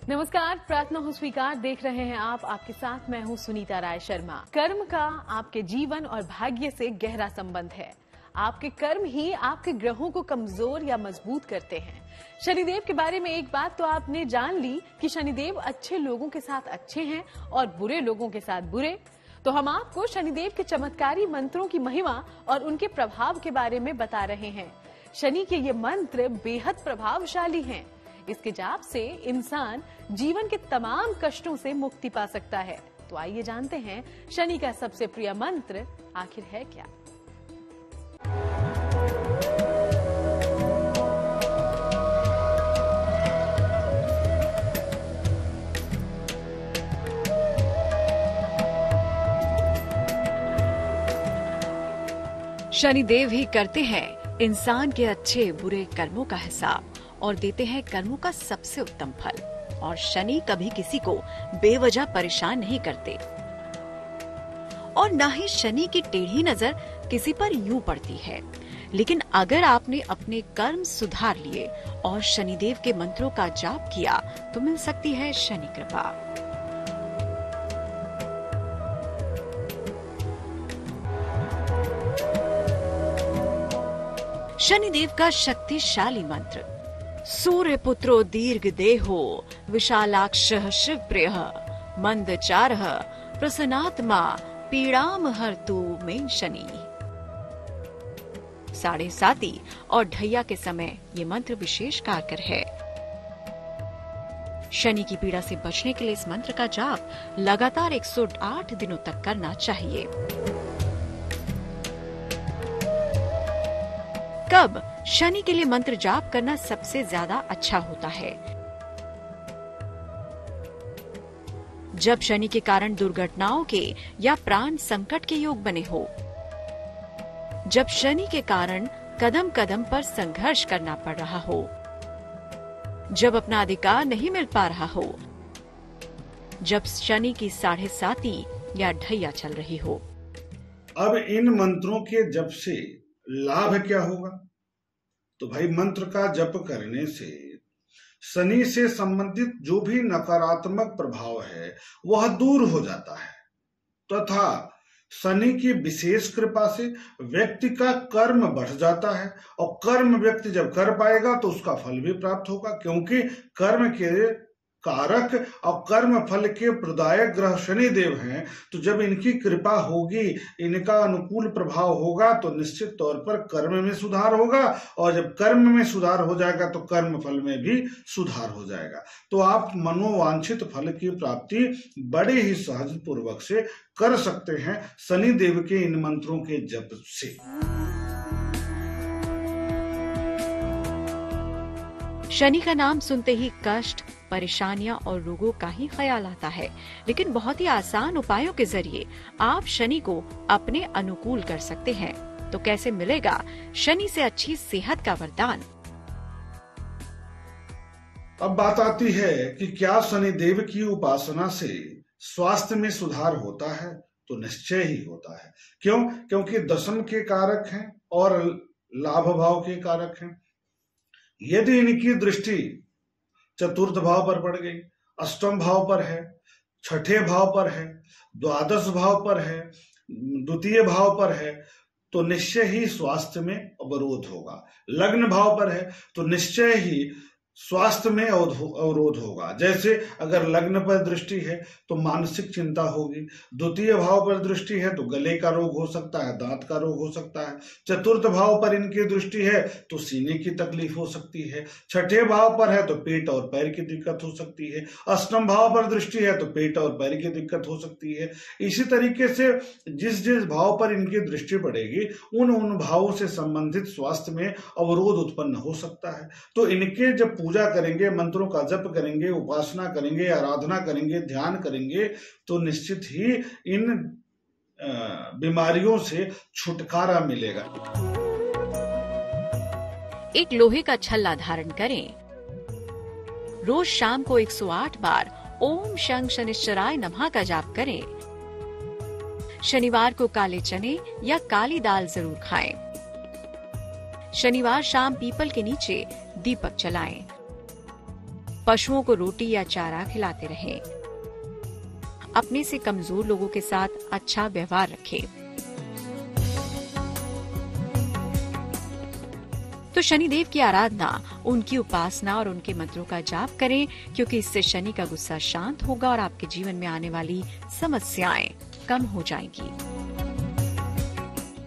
नमस्कार, प्रार्थना हो स्वीकार देख रहे हैं आप। आपके साथ मैं हूं सुनीता राय शर्मा। कर्म का आपके जीवन और भाग्य से गहरा संबंध है। आपके कर्म ही आपके ग्रहों को कमजोर या मजबूत करते हैं। शनिदेव के बारे में एक बात तो आपने जान ली कि शनिदेव अच्छे लोगों के साथ अच्छे हैं और बुरे लोगों के साथ बुरे। तो हम आपको शनिदेव के चमत्कारी मंत्रों की महिमा और उनके प्रभाव के बारे में बता रहे हैं। शनि के ये मंत्र बेहद प्रभावशाली हैं। इसके जाप से इंसान जीवन के तमाम कष्टों से मुक्ति पा सकता है। तो आइए जानते हैं शनि का सबसे प्रिय मंत्र आखिर है क्या। शनिदेव ही करते हैं इंसान के अच्छे बुरे कर्मों का हिसाब और देते हैं कर्मों का सबसे उत्तम फल। और शनि कभी किसी को बेवजह परेशान नहीं करते और न ही शनि की टेढ़ी नजर किसी पर यूं पड़ती है। लेकिन अगर आपने अपने कर्म सुधार लिए और शनिदेव के मंत्रों का जाप किया तो मिल सकती है शनि कृपा। शनिदेव का शक्तिशाली मंत्र। सूर्य पुत्रो दीर्घ देहो विशालाक्षः शिव प्रिय मंदचारः प्रसन्नात्मा पीड़ाम हरतु मे शनि। 7:30 और ढैया के समय ये मंत्र विशेष कारगर है। शनि की पीड़ा से बचने के लिए इस मंत्र का जाप लगातार 108 दिनों तक करना चाहिए। कब शनि के लिए मंत्र जाप करना सबसे ज्यादा अच्छा होता है? जब शनि के कारण दुर्घटनाओं के या प्राण संकट के योग बने हो, जब शनि के कारण कदम कदम पर संघर्ष करना पड़ रहा हो, जब अपना अधिकार नहीं मिल पा रहा हो, जब शनि की 7:30 या ढैया चल रही हो। अब इन मंत्रों के जप से लाभ क्या होगा? तो भाई, मंत्र का जप करने से शनि से संबंधित जो भी नकारात्मक प्रभाव है वह दूर हो जाता है तथा शनि की विशेष कृपा से व्यक्ति का कर्म बढ़ जाता है और कर्म व्यक्ति जब कर पाएगा तो उसका फल भी प्राप्त होगा, क्योंकि कर्म के कारक और कर्म फल के प्रदायक ग्रह शनि देव हैं। तो जब इनकी कृपा होगी, इनका अनुकूल प्रभाव होगा तो निश्चित तौर पर कर्म में सुधार होगा और जब कर्म में सुधार हो जाएगा तो कर्म फल में भी सुधार हो जाएगा। तो आप मनोवांछित फल की प्राप्ति बड़े ही सहज पूर्वक से कर सकते हैं शनि देव के इन मंत्रों के जप से। शनि का नाम सुनते ही कष्ट, परेशानियां और रोगों का ही ख्याल आता है, लेकिन बहुत ही आसान उपायों के जरिए आप शनि को अपने अनुकूल कर सकते हैं। तो कैसे मिलेगा शनि से अच्छी सेहत का वरदान? अब बात आती है कि क्या शनि देव की उपासना से स्वास्थ्य में सुधार होता है? तो निश्चय ही होता है। क्यों? क्योंकि दशम के कारक हैं और लाभ भाव के कारक हैं। यदि इनकी दृष्टि चतुर्थ भाव पर पड़ गई, अष्टम भाव पर है, छठे भाव पर है, द्वादश भाव पर है, द्वितीय भाव पर है, तो निश्चय ही स्वास्थ्य में अवरोध होगा। लग्न भाव पर है तो निश्चय ही स्वास्थ्य में अवरोध होगा। जैसे अगर लग्न पर दृष्टि है तो मानसिक चिंता होगी, द्वितीय भाव पर दृष्टि है तो गले का रोग हो सकता है, दांत का रोग हो सकता है, चतुर्थ भाव पर इनकी दृष्टि है तो सीने की तकलीफ हो सकती है, छठे भाव पर है तो पेट और पैर की दिक्कत हो सकती है, अष्टम भाव पर दृष्टि है तो पेट और पैर की दिक्कत हो सकती है। इसी तरीके से जिस जिस भाव पर इनकी दृष्टि पड़ेगी उन भावों से संबंधित स्वास्थ्य में अवरोध उत्पन्न हो सकता है। तो इनके जब पूजा करेंगे, मंत्रों का जप करेंगे, उपासना करेंगे, आराधना करेंगे, ध्यान करेंगे तो निश्चित ही इन बीमारियों से छुटकारा मिलेगा। एक लोहे का छल्ला धारण करें। रोज शाम को 108 बार ओम शं शनिश्चराय नमः का जाप करें। शनिवार को काले चने या काली दाल जरूर खाएं। शनिवार शाम पीपल के नीचे दीपक जलाएं। पशुओं को रोटी या चारा खिलाते रहें। अपने से कमजोर लोगों के साथ अच्छा व्यवहार रखें। तो शनिदेव की आराधना, उनकी उपासना और उनके मंत्रों का जाप करें, क्योंकि इससे शनि का गुस्सा शांत होगा और आपके जीवन में आने वाली समस्याएं कम हो जाएंगी।